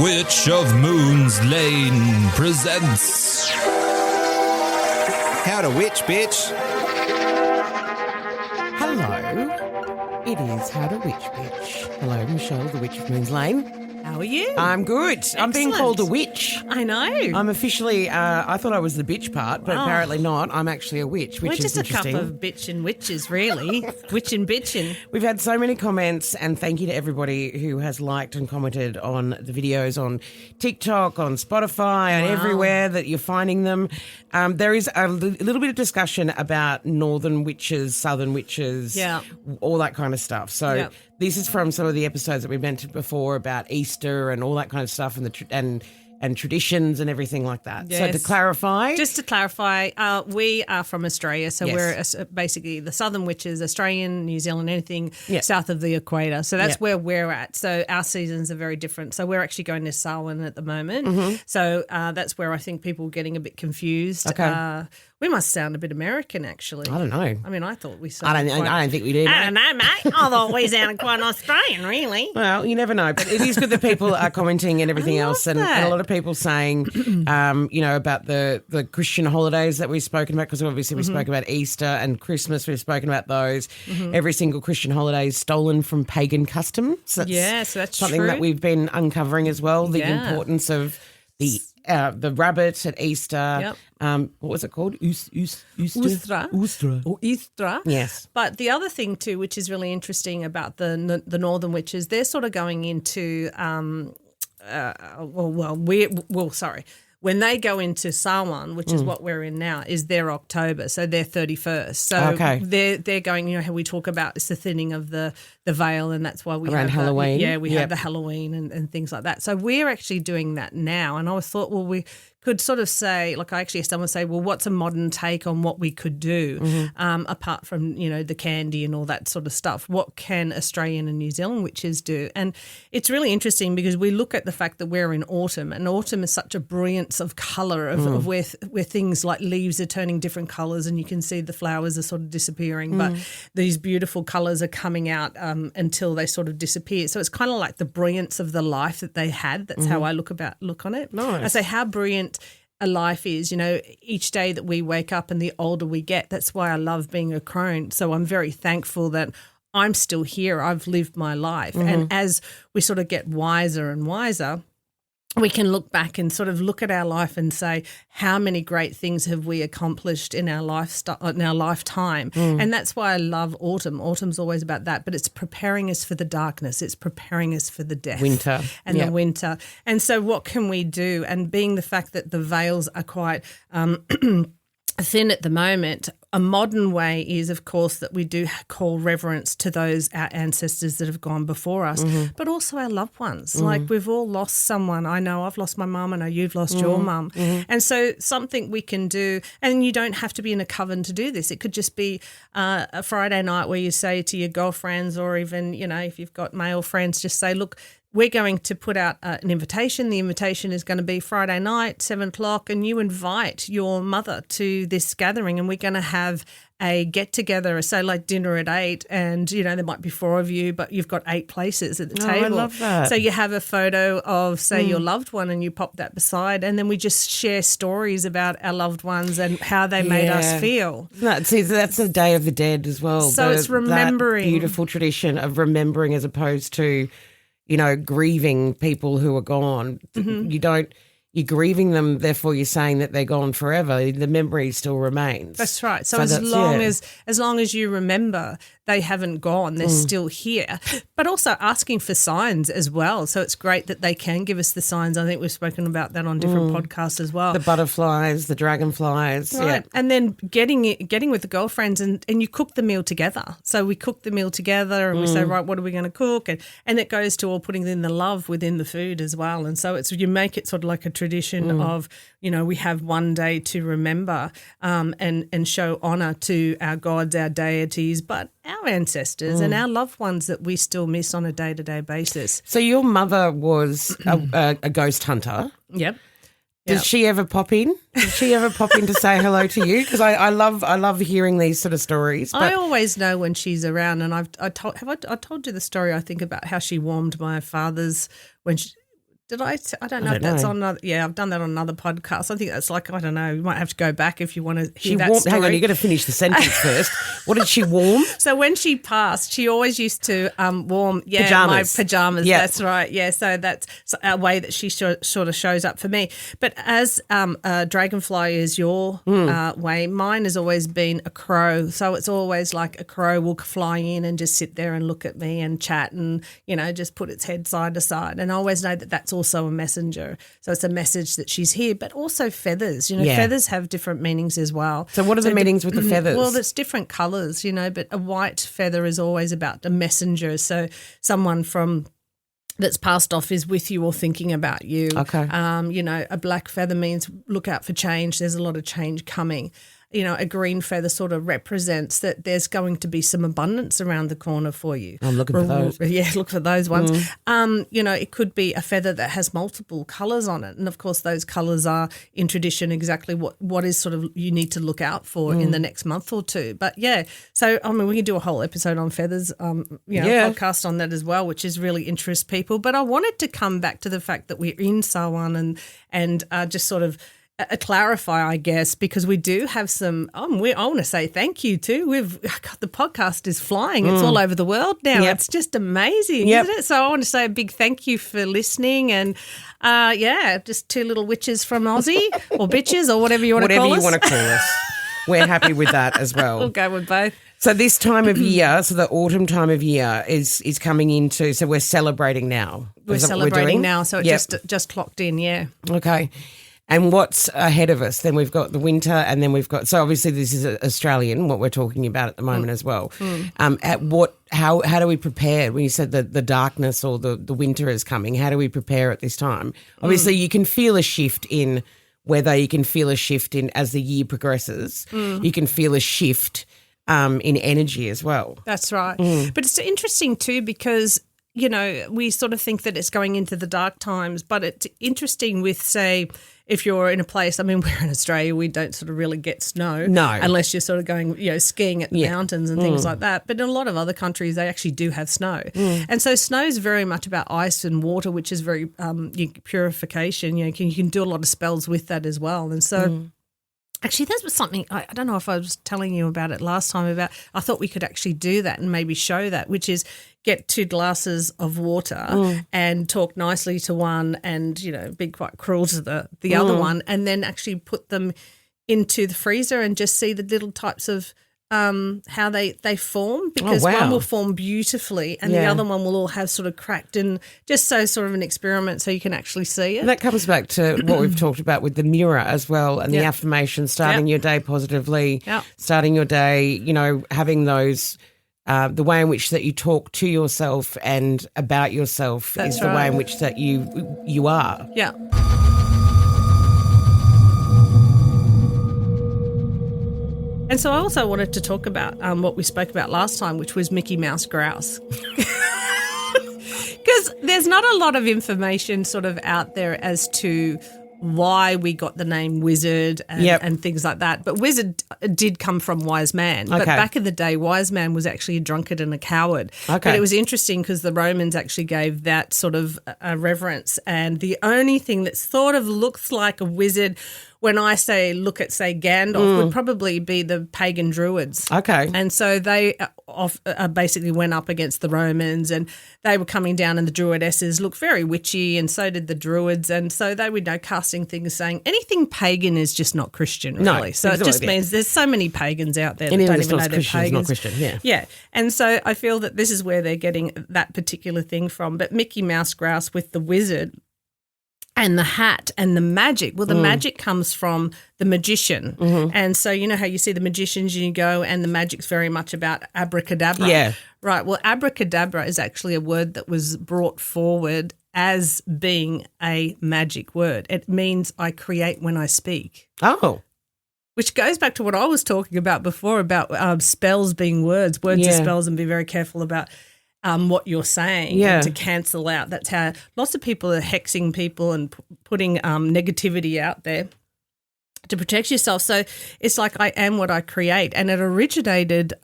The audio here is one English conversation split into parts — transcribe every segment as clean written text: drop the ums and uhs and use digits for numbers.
Witch of Moon's Lane presents How to Witch, bitch. Hello, it is How to Witch, bitch. Hello, Michelle, the Witch of Moon's Lane. How are you? I'm good. I'm being Excellent. called a witch. I know. I'm officially, I thought I was the bitch part, but Oh. apparently not. I'm actually a witch, which We're is just a interesting. couple of bitchin' witches, really. Witchin' bitchin'. We've had so many comments, and thank you to everybody who has liked and commented on the videos on TikTok, on Spotify, and everywhere that you're finding them. There is a little bit of discussion about northern witches, southern witches, Yeah. all that kind of stuff. So Yeah. this is from some of the episodes that we mentioned before about Easter and all that kind of stuff, and and traditions and everything like that. So to Yes. clarify, Just to clarify, we are from Australia, so Yes. we're basically the southern witches, Australian, New Zealand, anything Yeah. south of the equator. So that's Yeah. where we're at. So our seasons are very different. So we're actually going to Samhain at the moment. So that's where I think people are getting a bit confused. Okay. We must sound a bit American, actually. I don't know. I mean, I thought we I sounded don't think we do. I mate. don't know, mate. I thought we sounded quite Australian, really. Well, you never know, but it is good that people are commenting and everything I love else, and that. a lot of people saying, about the Christian holidays that we've spoken about, because obviously we spoke about Easter and Christmas. We've spoken about those. Every single Christian holiday is stolen from pagan customs. Yes, that's something true. that we've been uncovering as well. The Yeah. importance of the rabbit at Easter. Yep. What was it called? Easter. Oostra. Or Easter. Yes. But the other thing too, which is really interesting about the northern witches, they're sort of going into when they go into Samhain, which is what we're in now, is their October, so they're 31st. So Okay. they're going. You know how we talk about it's the thinning of the veil, and that's why we Around have Halloween. we Yep. have the Halloween and things like that. So we're actually doing that now, and I thought, well, we could sort of say, like I actually had someone say, well, what's a modern take on what we could do apart from, the candy and all that sort of stuff? What can Australian and New Zealand witches do? And it's really interesting because we look at the fact that we're in autumn, and autumn is such a brilliance of colour of where things like leaves are turning different colours, and you can see the flowers are sort of disappearing, but these beautiful colours are coming out until they sort of disappear. So it's kind of like the brilliance of the life that they had. That's how I look on it. Nice. I say how brilliant a life is, each day that we wake up and the older we get. That's why I love being a crone. So I'm very thankful that I'm still here. I've lived my life. And as we sort of get wiser and wiser, we can look back and sort of look at our life and say, how many great things have we accomplished in our lifetime? And that's why I love autumn. Autumn's always about that, but it's preparing us for the darkness. It's preparing us for the death. Winter. And Yep. the winter. And so what can we do? And being the fact that the veils are quite thin at the moment, a modern way is, of course, that we do call reverence to our ancestors that have gone before us, but also our loved ones. Like we've all lost someone. I know I've lost my mum. I know you've lost your mum. And so something we can do, and you don't have to be in a coven to do this. It could just be a Friday night where you say to your girlfriends, or even, if you've got male friends, just say, look, we're going to put out an invitation. The invitation is going to be Friday night, 7:00, and you invite your mother to this gathering, and we're going to have a get-together, say like dinner at 8, and, there might be 4 of you, but you've got 8 places at the table. I love that. So you have a photo of, say, your loved one, and you pop that beside, and then we just share stories about our loved ones and how they made us Yeah. feel. That's the Day of the Dead as well. So it's remembering. That beautiful tradition of remembering as opposed to, grieving people who are gone. You're grieving them, therefore you're saying that they're gone forever. The memory still remains. That's right. So, that's- as long as you remember, they haven't gone, they're still here. But also asking for signs as well. So it's great that they can give us the signs. I think we've spoken about that on different podcasts as well. The butterflies, the dragonflies. Right. Yeah. And then getting with the girlfriends and you cook the meal together. So we cook the meal together and we say, right, what are we going to cook? And it goes to all putting in the love within the food as well. And so you make it sort of like a tradition of, we have one day to remember and show honour to our gods, our deities, but our ancestors and our loved ones that we still miss on a day-to-day basis. So your mother was a ghost hunter. Yep. Does she ever pop in? Did she ever pop in to say hello to you? Because I love hearing these sort of stories. But I always know when she's around, and I told you the story, I think, about how she warmed my father's Did I? I don't know if that's on another. Yeah, I've done that on another podcast. I think that's like, I don't know. You might have to go back if you want to hear that story. Hang on, you got to finish the sentence first. What did she warm? So when she passed, she always used to warm my pajamas. Yep. That's right. Yeah, so that's a way that she sort of shows up for me. But as dragonfly is your way, mine has always been a crow. So it's always like a crow will fly in and just sit there and look at me and chat and, just put its head side to side. And I always know that that's also a messenger. So it's a message that she's here, but also feathers. Feathers have different meanings as well. So what are the meanings with the feathers? Well, there's different colours, but a white feather is always about a messenger. So someone that's passed off is with you or thinking about you. Okay. A black feather means look out for change. There's a lot of change coming. A green feather sort of represents that there's going to be some abundance around the corner for you. I'm looking for those. Yeah, look for those ones. It could be a feather that has multiple colours on it. And, of course, those colours are in tradition exactly what is sort of you need to look out for in the next month or two. But, yeah, so, we can do a whole episode on feathers, podcast on that as well, which is really interests people. But I wanted to come back to the fact that we're in Samhain and just sort of clarify, I guess, because we do have some. I want to say thank you too. The podcast is flying. It's all over the world now. Yep. It's just amazing, isn't it? So I want to say a big thank you for listening, and just two little witches from Aussie or bitches or whatever you want to call us. Whatever you want to call us. We're happy with that as well. We'll go with both. So this time of year, so the autumn time of year is coming into. So we're celebrating now. We're celebrating now. So it just clocked in. Yeah. Okay. And what's ahead of us? Then we've got the winter, and then we've got. So obviously, this is Australian. What we're talking about at the moment as well. How do we prepare? When you said the darkness or the winter is coming, how do we prepare at this time? Obviously, you can feel a shift in weather. You can feel a shift in as the year progresses. You can feel a shift in energy as well. That's right. But it's interesting too because. We sort of think that it's going into the dark times, but it's interesting with, say, if you're in a place, we're in Australia, we don't sort of really get snow. No. Unless you're sort of going, skiing at the mountains and things like that. But in a lot of other countries, they actually do have snow. And so snow is very much about ice and water, which is very purification. You can do a lot of spells with that as well. And so... Actually, that was something, I don't know if I was telling you about it last time about, I thought we could actually do that and maybe show that, which is get 2 glasses of water and talk nicely to one and, be quite cruel to the other one, and then actually put them into the freezer and just see the little types of how they form, because one will form beautifully and the other one will all have sort of cracked, and just so sort of an experiment so you can actually see it. And that comes back to what we've talked about with the mirror as well, and the affirmation, starting your day positively, starting your day, having those the way in which that you talk to yourself and about yourself is the way in which that you are. Yeah. And so I also wanted to talk about what we spoke about last time, which was Mickey Mouse grouse. Because there's not a lot of information sort of out there as to why we got the name wizard and things like that. But wizard did come from wise man. But back in the day, wise man was actually a drunkard and a coward. But it was interesting because the Romans actually gave that sort of reverence. And the only thing that sort of looks like a wizard, when I say look at, say, Gandalf, would probably be the pagan druids. Okay. And so they basically went up against the Romans, and they were coming down, and the druidesses looked very witchy, and so did the druids. And so they were casting things saying anything pagan is just not Christian, really. No, so it just means there's so many pagans out there that anything don't even know they're Christian pagans. is not Christian, Yeah. And so I feel that this is where they're getting that particular thing from. But Mickey Mouse grouse with the wizard and the hat and the magic. Well, the magic comes from the magician. And so you know how you see the magicians and you go, and the magic's very much about abracadabra. Yeah. Right. Well, abracadabra is actually a word that was brought forward as being a magic word. It means I create when I speak. Oh. Which goes back to what I was talking about before about spells being words. Words are spells, and be very careful about what you're saying to cancel out. That's how lots of people are hexing people and putting negativity out there. to protect yourself. So it's like I am what I create. And it originated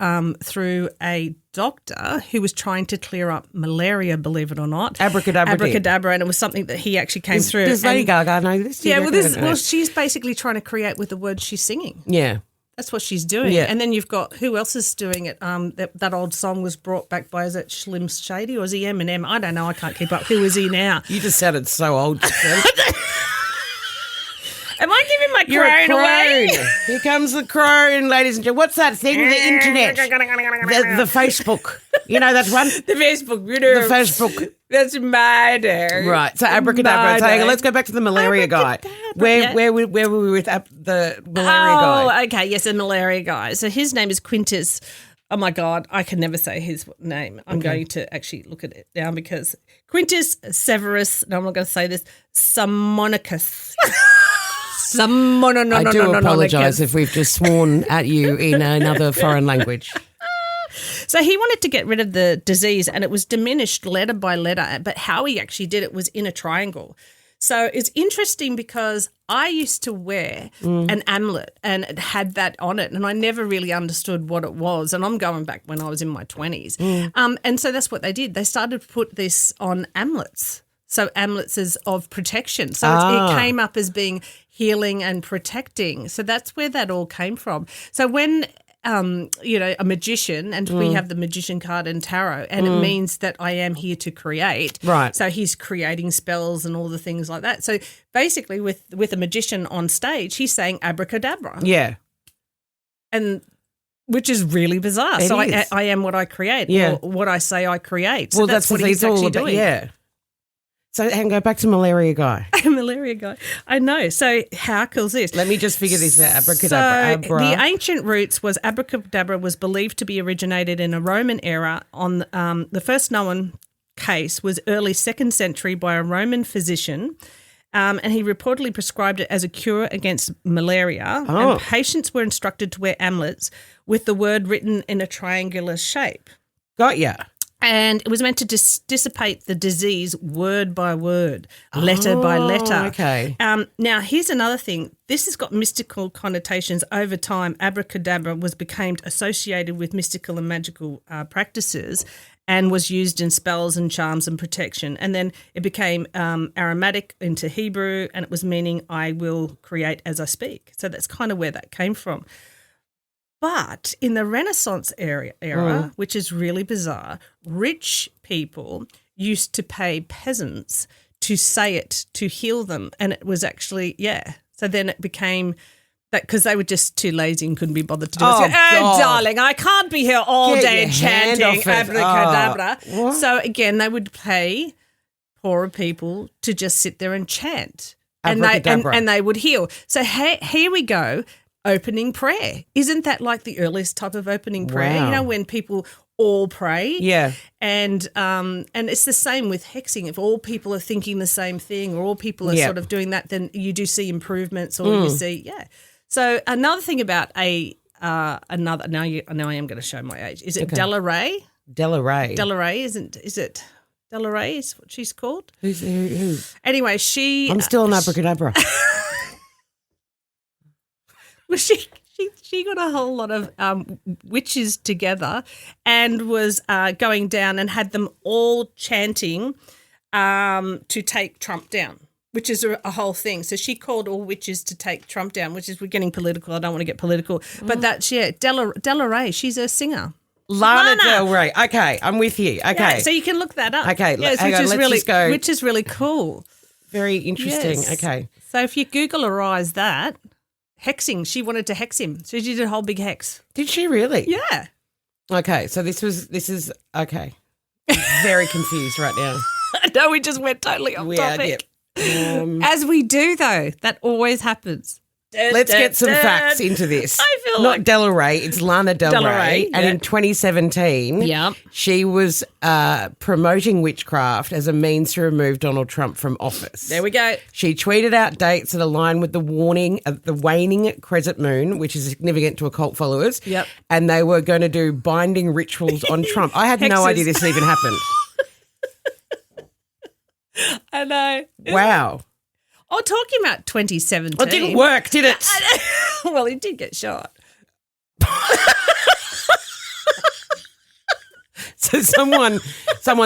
through a doctor who was trying to clear up malaria, believe it or not. Abracadabra. And it was something that he actually came through. Does Lady Gaga know this? Yeah, well, she's basically trying to create with the words she's singing. Yeah. That's what she's doing. Yeah. And then you've got, who else is doing it? That old song was brought back by, is it Slim Shady or is he Eminem? I don't know. I can't keep up. Who is he now? You just sounded so old. Am I giving my You're crone away? Here comes the crone, ladies and gentlemen. What's that thing? The internet. The Facebook. You know that one? The Facebook. You know, The Facebook. That's my day. Right. So abracadabra. So hang on, let's go back to the malaria guy. Where were we with the malaria guy? Oh, okay. Yes, the malaria guy. So his name is Quintus. Oh, my God. I can never say his name. I'm going to actually look at it now because Quintus Severus, no, I'm not going to say this, Simonicus. I do apologise if we've just sworn at you in another foreign language. So he wanted to get rid of the disease and it was diminished letter by letter, but how he actually did it was in a triangle. So it's interesting because I used to wear an amulet and it had that on it and I never really understood what it was. And I'm going back when I was in my 20s. And so that's what they did. They started to put this on amulets. So amulets is of protection. So it came up as being healing and protecting. So that's where that all came from. So when, a magician, and we have the magician card in tarot, and it means that I am here to create. Right. So he's creating spells and all the things like that. So basically with a magician on stage, he's saying abracadabra. Yeah. And which is really bizarre. It is. I am what I create. Yeah. Or what I say I create. So Well, that's what he's all actually about. doing. Yeah. So hang go back to malaria guy. Malaria guy. I know. So how cool is this? Let me just figure this out. Abracadabra. So the ancient roots was abracadabra was believed to be originated in a Roman era. On the first known case was early 2nd century by a Roman physician, and he reportedly prescribed it as a cure against malaria. Oh. And patients were instructed to wear amulets with the word written in a triangular shape. Got ya. And it was meant to dissipate the disease word by word, letter by letter. Okay. Now, here's another thing. This has got mystical connotations over time. Abracadabra became associated with mystical and magical practices and was used in spells and charms and protection. And then it became Aramaic into Hebrew, and it was meaning I will create as I speak. So that's kind of where that came from. But in the Renaissance era, which is really bizarre, rich people used to pay peasants to say it to heal them. And it was actually, So then it became that because they were just too lazy and couldn't be bothered to do it. So, darling, I can't be here all day chanting abracadabra. So again, they would pay poorer people to just sit there and chant. And they would heal. So here we go. Opening prayer. Isn't that like the earliest type of opening prayer? Wow. You know, when people all pray? Yeah. And it's the same with hexing. If all people are thinking the same thing or all people are sort of doing that, then you do see improvements or you see, So another thing about now I am going to show my age. Is it Del Ray? Del Ray. Del Ray, is it Del Ray is what she's called? Who? Anyway, I'm still on abracadabra. Well, she got a whole lot of witches together and was going down and had them all chanting to take Trump down, which is a whole thing. So she called all witches to take Trump down, which is we're getting political. I don't want to get political. But that's, Del Ray, she's a singer. Lana Del Ray. Okay, I'm with you. Okay. Yeah, so you can look that up. Okay, yes, which is really cool. Very interesting. Yes. Okay. So if you Googleize that, hexing, she wanted to hex him. So she did a whole big hex. Did she really? Yeah. Okay, so this is okay. I'm very confused right now. No, we just went totally off topic. As we do, though. That always happens. Let's get some facts into this. I feel Not Del Ray, it's Lana Del Ray. And in 2017, she was promoting witchcraft as a means to remove Donald Trump from office. There we go. She tweeted out dates that align with the warning of the waning crescent moon, which is significant to occult followers. Yep. And they were going to do binding rituals on Trump. I had no idea this even happened. I know. Wow. Oh, talking about 2017. Well, it didn't work, did it? Well, he did get shot. So someone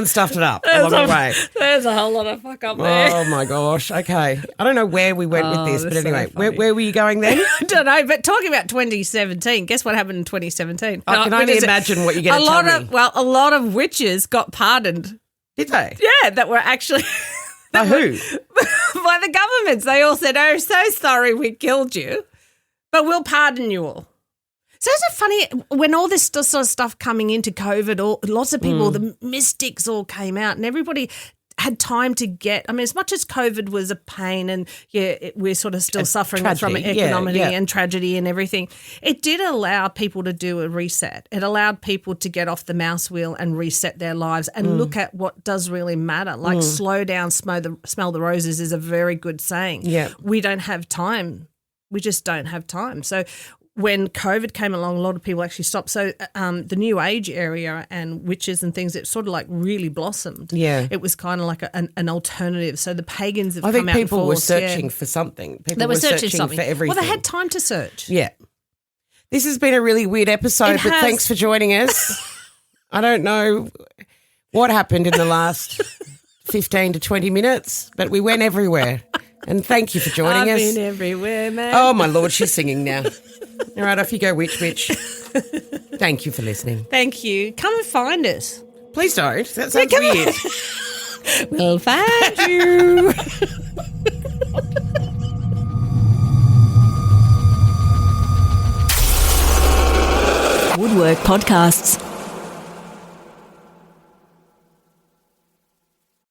stuffed it up along the way. There's a whole lot of fuck up there. Oh, my gosh. Okay. I don't know where we went with this, but that's so anyway, funny. where were you going then? I don't know, but talking about 2017, guess what happened in 2017? I can only Because imagine what you're going to tell me. a lot of witches got pardoned. Did they? Yeah, that were actually By who? by the governments. They all said, "Oh, so sorry we killed you, but we'll pardon you all." So is it funny when all this sort of stuff coming into COVID, lots of people, the mystics all came out and everybody had time to get, I mean, as much as COVID was a pain and we're sort of still suffering from it economically and tragedy and everything, it did allow people to do a reset. It allowed people to get off the mouse wheel and reset their lives and look at what does really matter. Like slow down, smell the roses is a very good saying. Yeah. We don't have time. We just don't have time. So when COVID came along, a lot of people actually stopped. So the New Age area and witches and things, it sort of like really blossomed. Yeah. It was kind of like an alternative. So the pagans have I come think out in people were force, searching for something. People They were searching something for everything. Well, they had time to search. Yeah. This has been a really weird episode, It but has. thanks for joining us. I don't know what happened in the last 15 to 20 minutes, but we went everywhere. And thank you for joining I've us. been everywhere, man. Oh, my Lord, she's singing now. All right, off you go, witch. Thank you for listening. Thank you. Come and find us. Please don't. That sounds weird. We'll find you. Woodwork Podcasts.